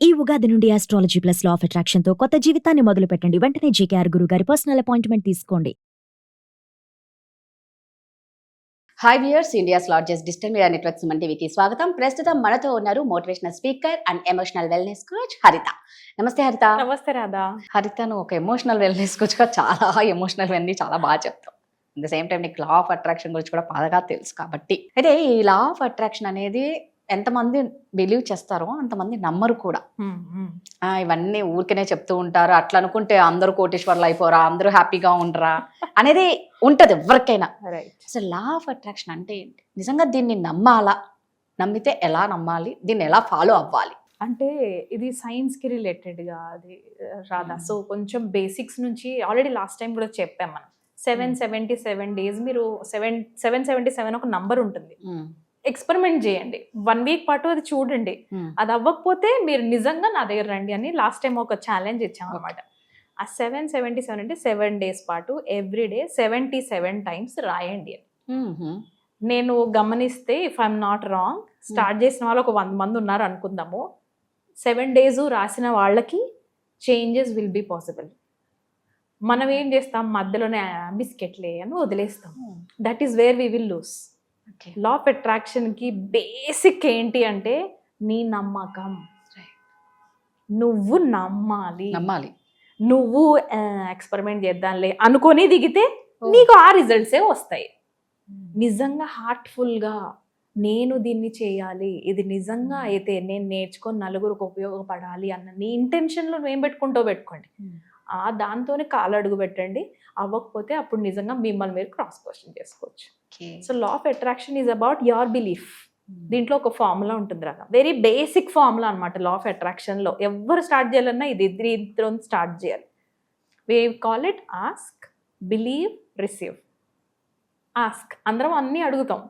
ఈ ఉగాది నుండి astrology plus law of attraction తో కొత్త జీవితాన్ని మొదలు పెట్టండి. వెంటనే జేకేఆర్ గురువు గారి పర్సనల్ అపాయింట్మెంట్ తీసుకోండి. Hi viewers, India's largest digital media network Suman టీవీకి స్వాగతం. ప్రస్తుతం మనతో ఉన్నారు motivational speaker and emotional wellness coach హరిత. నమస్తే హరిత. నమస్తే రాధా. హరితను ఒక ఎమోషనల్ వెల్నెస్ కోచ్ గా చాలా ఎమోషనల్ అన్ని చాలా బాగా చెప్తాం. అట్ ద సేమ్ టైం నీకు లా ఆఫ్ అట్రాక్షన్ గురించి కూడా బాగా తెలుసు కాబట్టి, అయితే ఈ లా ఆఫ్ అట్రాక్షన్ అనేది ఎంతమంది బిలీవ్ చేస్తారో అంతమంది నమ్మరు కూడా. ఇవన్నీ ఊరికనే చెప్తూ ఉంటారు. అట్లా అనుకుంటే అందరూ కోటీశ్వర్లు అయిపోరా, అందరూ హ్యాపీగా ఉండరా అనేది ఉంటది ఎవరికైనా. అసలు లా ఆఫ్ అట్రాక్షన్ అంటే ఏంటి? నిజంగా దీన్ని నమ్మాలా? నమ్మితే ఎలా నమ్మాలి? దీన్ని ఎలా ఫాలో అవ్వాలి? అంటే ఇది సైన్స్ కి రిలేటెడ్ గా అది రాధా. సో కొంచెం బేసిక్స్ నుంచి ఆల్రెడీ లాస్ట్ టైం కూడా చెప్పాం మనం. 777 days మీరు 777 ఒక నంబర్ ఉంటుంది. ఎక్స్పెరిమెంట్ చేయండి, 1 week పాటు అది చూడండి. అది అవ్వకపోతే మీరు నిజంగా నా దగ్గర రండి అని లాస్ట్ టైం ఒక ఛాలెంజ్ ఇచ్చాం అనమాట. ఆ 777 అంటే 7 days పాటు ఎవ్రీడే 77 times రాయండి అని. నేను గమనిస్తే, if I'm not wrong, start చేసిన వాళ్ళు ఒక 100 మంది ఉన్నారు అనుకుందాము. 7 days రాసిన వాళ్ళకి చేంజెస్ విల్ బీ పాసిబుల్. మనం ఏం చేస్తాం, మధ్యలోనే బిస్కెట్లే అని వదిలేస్తాం. That is where we will lose. Law of attraction కి బేసిక్ ఏంటి అంటే నీ నమ్మకం. నువ్వు నమ్మాలి. నువ్వు ఎక్స్పెరిమెంట్ చేద్దాంలే అనుకొని దిగితే నీకు ఆ రిజల్ట్సే వస్తాయి. నిజంగా హార్ట్ఫుల్గా నేను దీన్ని చేయాలి, ఇది నిజంగా అయితే నేను నేర్చుకొని నలుగురికి ఉపయోగపడాలి అన్న నీ ఇంటెన్షన్లో నువ్వేం పెట్టుకోండి. దాంతోనే కాలు అడుగు పెట్టండి. అవ్వకపోతే అప్పుడు నిజంగా మిమ్మల్ని మీరు క్రాస్ క్వశ్చన్ చేసుకోవచ్చు. So law of attraction is about your belief. దీంట్లో ఒక ఫార్ములా ఉంటుంది రా, వెరీ బేసిక్ ఫార్ములా అనమాట. లా ఆఫ్ అట్రాక్షన్లో ఎవరు స్టార్ట్ చేయాలన్నా దీంతో స్టార్ట్ చేయాలి. We call it ask, believe, receive. Ask అందరం అన్నీ అడుగుతాం,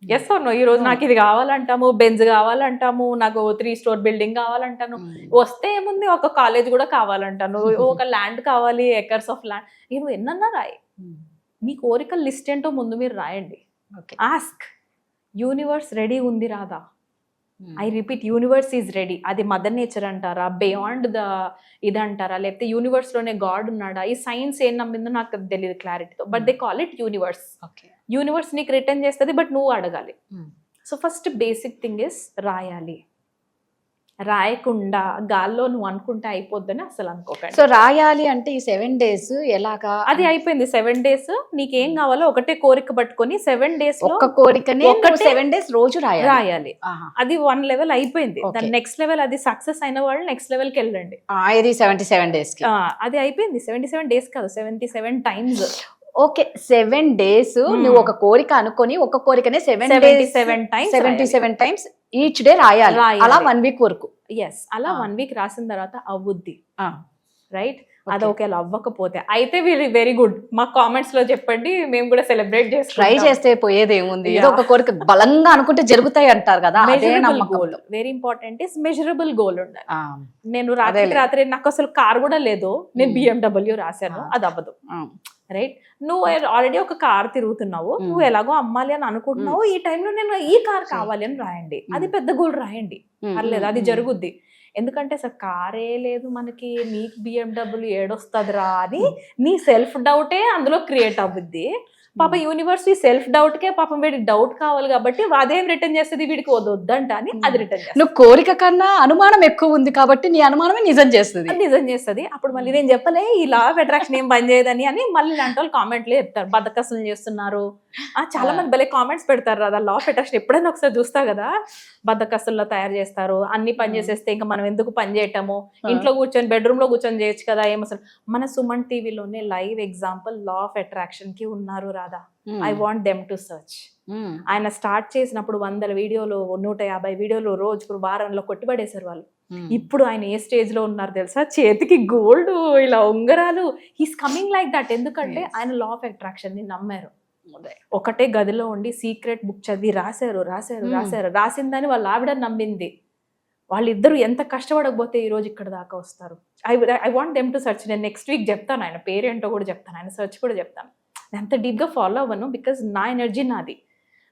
ఎస్ ఆర్ నో. ఈ రోజు నాకు ఇది కావాలంటాము, బెంజ్ కావాలంటాము, నాకు 3 store బిల్డింగ్ కావాలంటాను. వస్తే ఏముంది, ఒక కాలేజ్ కూడా కావాలంటాను, ఒక ల్యాండ్ కావాలి, ఎకర్స్ ఆఫ్ ల్యాండ్. నువ్వు ఎన్నన్నా రాయి, మీ కోరికల లిస్ట్ ఏంటో ముందు మీరు రాయండి. ఆస్క్. యూనివర్స్ రెడీ ఉంది రాదా. I repeat, universe is ready. అది మదర్ నేచర్ అంటారా, బియాండ్ ద ఇది అంటారా, లేకపోతే యూనివర్స్ లోనే గాడ్ ఉన్నాడా? ఈ సైన్స్ ఏం నమ్మిందో నాకు తెలియదు క్లారిటీతో, but they call it universe. Universe నీకు రిటర్న్ చేస్తుంది, బట్ నువ్వు అడగాలి. So first basic thing is రాయాలి. రాయకుండా గాల్లో నువ్వు అనుకుంటే అయిపోద్దని అసలు అనుకోకండి. సో రాయాలి అంటే ఈ 7 days ఎలాగా? అది అయిపోయింది. 7 days నీకేం కావాలో ఒకటే కోరిక పట్టుకొని 7 days ఒక కోరికనే 7 days రోజు రాయాలి. అది 1 level అయిపోయింది. దాని నెక్స్ట్ లెవెల్, అది సక్సెస్ అయిన వాళ్ళు నెక్స్ట్ లెవెల్కి వెళ్ళండి. ఇది 77 days కి అది అయిపోయింది. 77 days కాదు, 77 times. ఓకే, 7 days నువ్వు ఒక కోరిక అనుకొని ఒక కోరికనే 77 times ఈచ్ డే రాయాలి. అలా 1 week వరకు. ఎస్, అలా 1 week రాసిన తర్వాత అవుద్ది, రైట్? అది ఒకవేళ అవ్వకపోతే అయితే వెరీ గుడ్, మా కామెంట్స్ లో చెప్పండి, మేము కూడా సెలబ్రేట్ చేస్తాం. ట్రై చేస్తే పోయేది ఏముంది, ఏదో ఒక కోరిక బలంగా అనుకుంటే జరుగుతాయి అంటారు కదా. Goal very important is measurable goal ఉండాలి. నేను రాత్రి నాకు అసలు కార్ కూడా లేదు, నేను BMW రాశాను, అది అవ్వదు, రైట్? నువ్వు ఆల్రెడీ ఒక కార్ తిరుగుతున్నావు, నువ్వు ఎలాగో అమ్మాలి అని అనుకుంటున్నావు, ఈ టైంలో నేను ఈ కార్ కావాలి అని రాయండి. అది పెద్ద గోల్ రాయండి, పర్లేదు, అది జరుగుద్ది. ఎందుకంటే అసలు కారే లేదు మనకి, నీకు BMW ఏడొస్తుందిరా అని నీ సెల్ఫ్ డౌటే అందులో క్రియేట్ అవుద్ది. పాప యూనివర్స్ ఈ సెల్ఫ్ డౌట్ కే పాపం వీడికి డౌట్ కావాలి కాబట్టి అదేం రిటర్న్ చేస్తుంది, వీడికి వద్దంట అని అది రిటర్న్ చేస్తుంది. నువ్వు కోరిక కన్నా అనుమానం ఎక్కువ ఉంది కాబట్టి నీ అనుమానమే నిజం చేస్తుంది. అప్పుడు మళ్ళీ నేను చెప్పలే ఈ లా ఆఫ్ అట్రాక్షన్ ఏం పని చేయదని అని మళ్ళీ ఇలాంటి వాళ్ళు కామెంట్లు చెప్తారు, బద్దకస్తులు చేస్తున్నారు. చాలా మంది భలే కామెంట్స్ పెడతారు కదా. లా ఆఫ్ అట్రాక్షన్ ఎప్పుడైనా ఒకసారి చూస్తా కదా, బద్దకస్తుల్లో తయారు చేస్తారు, అన్ని పని చేసేస్తే ఇంకా మనం ఎందుకు పని చేయటము, ఇంట్లో కూర్చొని బెడ్రూమ్ లో కూర్చొని చేయొచ్చు కదా. ఏమసలు మన సుమన్ టీవీలోనే live example law of attraction కి ఉన్నారు Radha. I want them to search. ఆయన స్టార్ట్ చేసినప్పుడు 100 వీడియోలు, 150 వీడియోలు రోజుకు వారంలో కొట్టిపడేశారు వాళ్ళు. ఇప్పుడు ఆయన ఏ స్టేజ్ లో ఉన్నారు తెలుసా? చేతికి గోల్డ్, ఇలా ఉంగరాలు. He's coming like that. ఎందుకంటే ఆయన లా ఆఫ్ అట్రాక్షన్ ని నమ్మారు. ఒకటే గదిలో ఉండి సీక్రెట్ బుక్ చదివి రాశారు. రాసిందని వాళ్ళ ఆవిడ నమ్మింది. వాళ్ళిద్దరూ ఎంత కష్టపడకపోతే ఈ రోజు ఇక్కడ దాకా వస్తారు. I want them to search. నేను నెక్స్ట్ వీక్ చెప్తాను, ఆయన పేరేంటో కూడా చెప్తాను, ఆయన సర్చ్ కూడా చెప్తాను. ఎంత డీప్గా ఫాలో అవ్వను, బికాజ్ నా ఎనర్జీ నాది.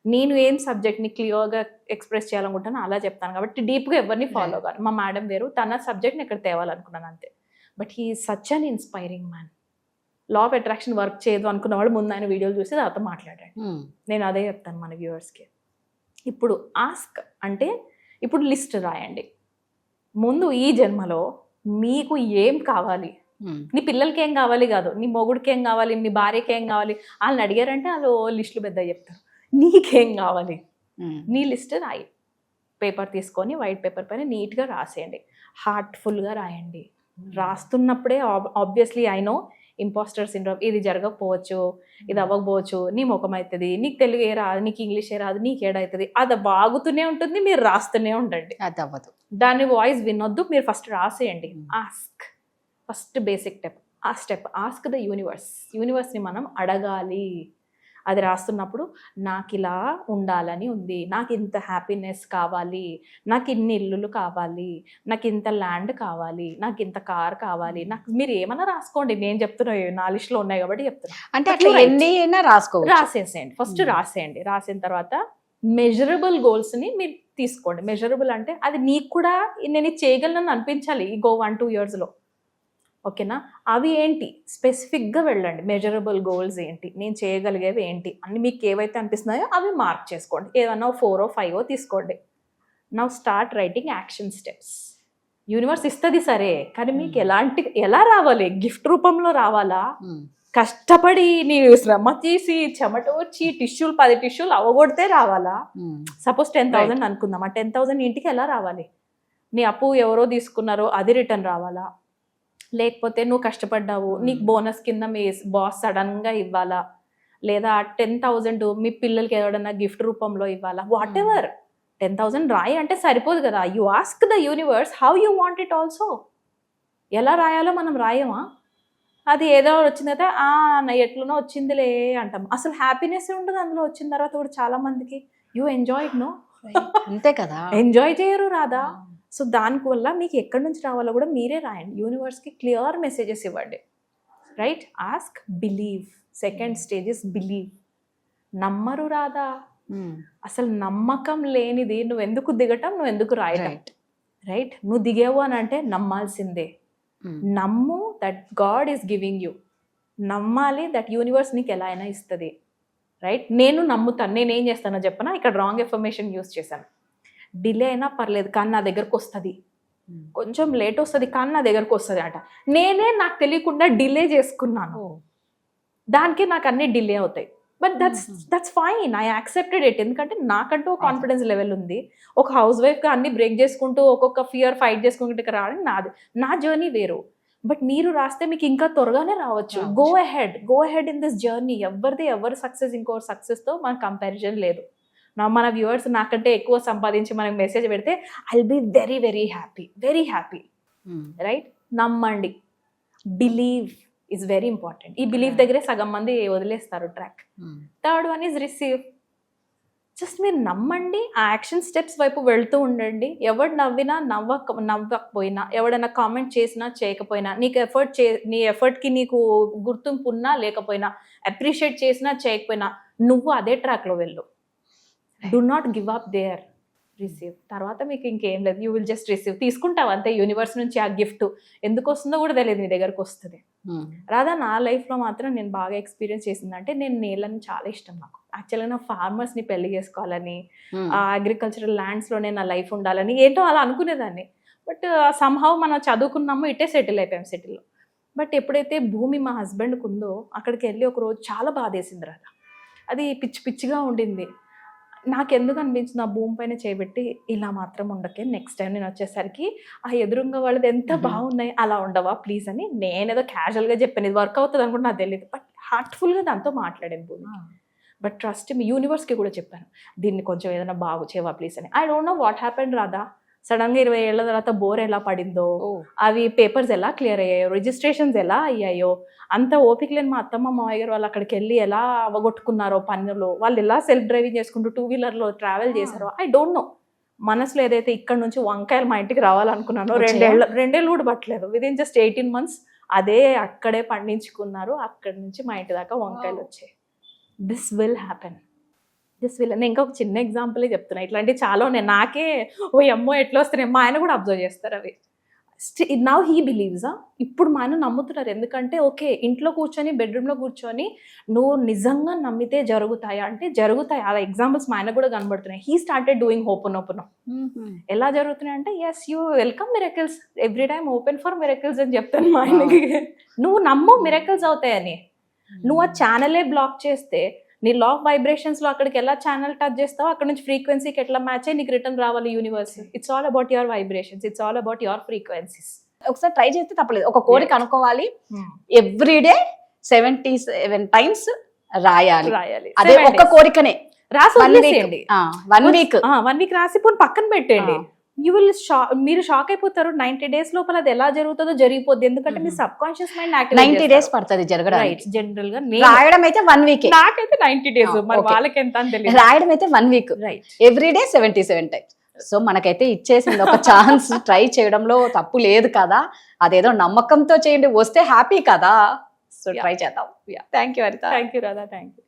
నేను ఏం సబ్జెక్ట్ని క్లియర్గా ఎక్స్ప్రెస్ చేయాలనుకుంటానో అలా చెప్తాను కాబట్టి డీప్గా ఎవరిని ఫాలో కాదు. మా మేడం వేరు, తన సబ్జెక్ట్ని ఇక్కడ తేవాలనుకున్నాను అంతే. But he is such an inspiring man. Law of attraction work చేయదు అనుకున్నవాడు ముందు ఆయన వీడియోలు చూసి తర్వాత మాట్లాడాడు. నేను అదే చెప్తాను మన వ్యూవర్స్కి. ఇప్పుడు ఆస్క్ అంటే ఇప్పుడు లిస్ట్ రాయండి. ముందు ఈ జన్మలో మీకు ఏం కావాలి, నీ పిల్లలకి ఏం కావాలి కాదు, నీ మొగుడికి ఏం కావాలి, నీ భార్యకి ఏం కావాలి, వాళ్ళని అడిగారంటే వాళ్ళు లిస్టులు పెద్ద చెప్తారు. నీకేం కావాలి నీ లిస్ట్ రాయి. పేపర్ తీసుకొని వైట్ పేపర్ పైన నీట్గా రాసేయండి, హార్ట్ఫుల్గా రాయండి. రాస్తున్నప్పుడే obviously I know impostor syndrome, ఇది జరగకపోవచ్చు, ఇది అవ్వకపోవచ్చు, నీ ముఖం అవుతుంది, నీకు తెలుగు ఏ రాదు, నీకు ఇంగ్లీష్ ఏ రాదు, నీకు ఏడవుతుంది, అది బాగుతూనే ఉంటుంది, మీరు రాస్తూనే ఉండండి. అది అవ్వదు. దాని వాయిస్ వినొద్దు, మీరు ఫస్ట్ రాసేయండి. Ask, first basic step ask the యూనివర్స్ని మనం అడగాలి. అది రాస్తున్నప్పుడు నాకు ఇలా ఉండాలని ఉంది, నాకు ఇంత హ్యాపీనెస్ కావాలి, నాకు ఇన్ని ఇల్లులు కావాలి, నాకు ఇంత ల్యాండ్ కావాలి, నాకు ఇంత కార్ కావాలి, నాకు మీరు ఏమన్నా రాసుకోండి, నేను చెప్తున్నా నా లిస్ట్లో ఉన్నాయి కాబట్టి చెప్తున్నా. అంటే అట్లా ఎన్ని అయినా రాసేసేయండి. ఫస్ట్ రాసేయండి. రాసిన తర్వాత మెజరబుల్ గోల్స్ని మీరు తీసుకోండి. మెజరబుల్ అంటే అది నీకు కూడా నేను ఇది చేయగలను అనిపించాలి ఈ 1-2 yearsలో. ఓకేనా? అవి ఏంటి స్పెసిఫిక్గా వెళ్ళండి. మెజరబుల్ గోల్స్ ఏంటి, నేను చేయగలిగేవి ఏంటి అన్ని మీకు ఏవైతే అనిపిస్తున్నాయో అవి మార్క్ చేసుకోండి. ఏదన్నా 4 or 5 తీసుకోండి. Now start writing action steps. Universe ఇస్తుంది సరే, కానీ మీకు ఎలా రావాలి? గిఫ్ట్ రూపంలో రావాలా? కష్టపడి నీ శ్రమ తీసి చెమట వచ్చి 10 టిష్యూలు అవగొడితే రావాలా? సపోజ్ 10,000 అనుకుందాం. ఆ 10,000 ఇంటికి ఎలా రావాలి? నీ అప్పు ఎవరో తీసుకున్నారో అది రిటర్న్ రావాలా? లేకపోతే నువ్వు కష్టపడ్డావు, నీకు బోనస్ కింద మీ బాస్ సడన్గా ఇవ్వాలా? లేదా 10,000 మీ పిల్లలకి ఎవడన్నా గిఫ్ట్ రూపంలో ఇవ్వాలా? What ever. 10,000 రాయి అంటే సరిపోదు కదా. You ask the universe how you want it also. ఎలా రాయాలో మనం రాయమా? అది ఏదో వచ్చిన తర్వాత ఎట్లనో వచ్చిందిలే అంటాం. అసలు హ్యాపీనెస్ ఉండదు అందులో వచ్చిన తర్వాత కూడా చాలా మందికి. యూ ఎంజాయ్ నో, అంతే కదా, ఎంజాయ్ చేయరు రాదా? సో దానివల్ల మీకు ఎక్కడి నుంచి రావాలో కూడా మీరే రాయండి. యూనివర్స్కి క్లియర్ మెసేజెస్ ఇవ్వండి. Right? Ask, believe. Second stage is believe. నమ్మరు రాదా? అసలు నమ్మకం లేనిది నువ్వు ఎందుకు దిగటం, నువ్వు ఎందుకు రాయటం? రైట్? నువ్వు దిగావు అని అంటే నమ్మాల్సిందే. నమ్ము that God is giving you. నమ్మాలి దట్ యూనివర్స్ నీకు ఎలా అయినా ఇస్తుంది. రైట్? నేను నమ్ముతాను. నేనేం చేస్తానో చెప్పనా? ఇక్కడ రాంగ్ ఇన్ఫర్మేషన్ యూస్ చేశాను. డిలే అయినా పర్లేదు కానీ నా దగ్గరకు వస్తుంది, కొంచెం లేట్ వస్తుంది కానీ నా దగ్గరకు వస్తుంది అంట. నాకు తెలియకుండా డిలే చేసుకున్నాను, దానికి నాకు అన్ని డిలే అవుతాయి. But that's fine, I accepted it. ఎందుకంటే నాకంటూ కాన్ఫిడెన్స్ లెవెల్ ఉంది. ఒక హౌస్ వైఫ్గా అన్ని బ్రేక్ చేసుకుంటూ ఒక్కొక్క ఫియర్ ఫైట్ చేసుకుంటూ ఇక్కడ రావడం నా జర్నీ వేరు. బట్ మీరు రాస్తే మీకు ఇంకా త్వరగానే రావచ్చు. Go ahead in this journey. ఎవరి సక్సెస్ ఇంకోటి సక్సెస్తో మన కంపారిజన్ లేదు. మన వ్యూవర్స్ నాకంటే ఎక్కువ సంపాదించి మనకు మెసేజ్ పెడితే I will be very very happy. Right? నమ్మండి. Believe is very important. ఈ బిలీవ్ దగ్గరే సగం మంది వదిలేస్తారు track. Third one is receive. Just మీరు నమ్మండి, ఆ యాక్షన్ స్టెప్స్ వైపు వెళ్తూ ఉండండి. ఎవడు నవ్వినా నవ్వకపోయినా, ఎవడైనా కామెంట్ చేసినా చేయకపోయినా, నీకు నీ ఎఫర్ట్కి నీకు గుర్తింపు ఉన్నా లేకపోయినా, అప్రిషియేట్ చేసినా చేయకపోయినా, నువ్వు అదే ట్రాక్లో వెళ్ళు. Do not give up there. Receive. తర్వాత మీకు ఇంకేం లేదు, యూ విల్ జస్ట్ రిసీవ్. తీసుకుంటావు అంతే యూనివర్స్ నుంచి ఆ గిఫ్ట్. ఎందుకు వస్తుందో కూడా తెలియదు, నీ దగ్గరకు వస్తుంది. రాదా? నా లైఫ్లో మాత్రం నేను బాగా ఎక్స్పీరియన్స్ చేసిందంటే, నేను నేలని చాలా ఇష్టం నాకు. యాక్చువల్గా నా ఫార్మర్స్ని పెళ్లి చేసుకోవాలని, అగ్రికల్చరల్ ల్యాండ్స్లో నేను నా లైఫ్ ఉండాలని ఏంటో అలా అనుకునేదాన్ని. బట్ సమ్హౌ మనం చదువుకున్నామో ఇటే సెటిల్ అయిపోయాం సిటీలో. బట్ ఎప్పుడైతే భూమి మా హస్బెండ్కి ఉందో అక్కడికి వెళ్ళి ఒకరోజు చాలా బాధేసింది రాదా. అది పిచ్చిగా ఉండింది. నాకెందుకు అనిపించింది, ఆ భూమి పైన చేయబెట్టి ఇలా మాత్రం ఉండకే, నెక్స్ట్ టైం నేను వచ్చేసరికి ఆ ఎదురుగా వాళ్ళది ఎంత బాగున్నాయి, అలా ఉండవా ప్లీజ్ అని నేనేదో క్యాజువల్గా చెప్పాను. ఇది వర్క్ అవుతుంది అనుకుంటే నాకు తెలియదు. బట్ హార్ట్ఫుల్గా దాంతో మాట్లాడాను భూమి. బట్ ట్రస్ట్ మీ యూనివర్స్కి కూడా చెప్పాను, దీన్ని కొంచెం ఏదైనా బాగు చేయవా ప్లీజ్ అని. I don't know what happened రాదా. సడన్గా 20 ఏళ్ల తర్వాత బోర్ ఎలా పడిందో, అవి పేపర్స్ ఎలా క్లియర్ అయ్యాయో, రిజిస్ట్రేషన్స్ ఎలా అయ్యాయో, అంత ఓపిక లేని మా అత్తమ్మ మావయ్య గారు వాళ్ళు అక్కడికి వెళ్ళి ఎలా అవగొట్టుకున్నారో పన్నులు, వాళ్ళు ఎలా సెల్ఫ్ డ్రైవింగ్ చేసుకుంటూ 2-wheelerలో ట్రావెల్ చేశారో, ఐ డోంట్ నో. మనసులో ఏదైతే ఇక్కడ నుంచి వంకాయలు మా ఇంటికి రావాలనుకున్నానో 2 ఏళ్ళు కూడా పట్టలేదు. విదిన్ జస్ట్ 18 months అదే అక్కడే పండించుకున్నారు. అక్కడి నుంచి మా ఇంటి దాకా వంకాయలు వచ్చాయి. This will happen. జస్ట్ వీళ్ళని ఇంకా ఒక చిన్న ఎగ్జాంపులే చెప్తున్నా, ఇట్లాంటివి చాలా ఉన్నాయి. నాకే ఓ అమ్మో ఎట్లా వస్తున్నాయి, మా ఆయన కూడా అబ్జర్వ్ చేస్తారు అవి. Now he believes. ఇప్పుడు మా ఆయన నమ్ముతున్నారు, ఎందుకంటే ఓకే ఇంట్లో కూర్చొని బెడ్రూమ్లో కూర్చొని నువ్వు నిజంగా నమ్మితే జరుగుతాయా అంటే జరుగుతాయి. అలా ఎగ్జాంపుల్స్ మా ఆయన కూడా కనబడుతున్నాయి. He started doing open. ఎలా జరుగుతున్నాయి అంటే yes you welcome miracles every time, open for miracles అని చెప్తాను మా ఆయనకి. నువ్వు నమ్ము మిరకల్స్ అవుతాయని. నువ్వు ఆ ఛానలే బ్లాక్ చేస్తే నీ లా ఆఫ్ వైబ్రేషన్స్ లో అక్కడికి ఎలా ఛానల్ టచ్ చేస్తావో అక్కడ నుంచి ఫ్రీక్వెన్సీకి ఎట్లా మ్యాచ్ అయ్యి నీకు రిటర్న్ రావాలి universe. It's all about your vibrations, it's all about your frequencies. ఒకసారి ట్రై చేస్తే తప్పలేదు. ఒక కోరిక అనుకోవాలి, ఎవ్రీడే 77 times రాయాలి. అదే ఒక్క కోరికనే రాసి వదిలేసేయండి. 1 week 1 week రాసి పోని పక్కన పెట్టండి. యూ విల్ మీరు షాక్ అయిపోతారు. 90 days లోపల అది ఎలా జరుగుతుందో జరిగిపోద్ది, ఎందుకంటే మీ సబ్ కాన్షియస్ మైండ్ 90 days పడుతుంది జరగడానికి. జనరల్ గా రాయడం అయితే 1 week, నాకైతే 90 days, మరి వాళ్ళకి ఎంత అని తెలియదు. రాయడం అయితే 1 week, right. Everyday 77 times. So మనకైతే ఇచ్చేసింది ఒక ఛాన్స్. ట్రై చేయడంలో తప్పు లేదు కదా, అదేదో నమ్మకంతో చేయండి, వస్తే హ్యాపీ కదా. సో ట్రై చేద్దాం. Thank you Anitha. Thank you Radha, thank you.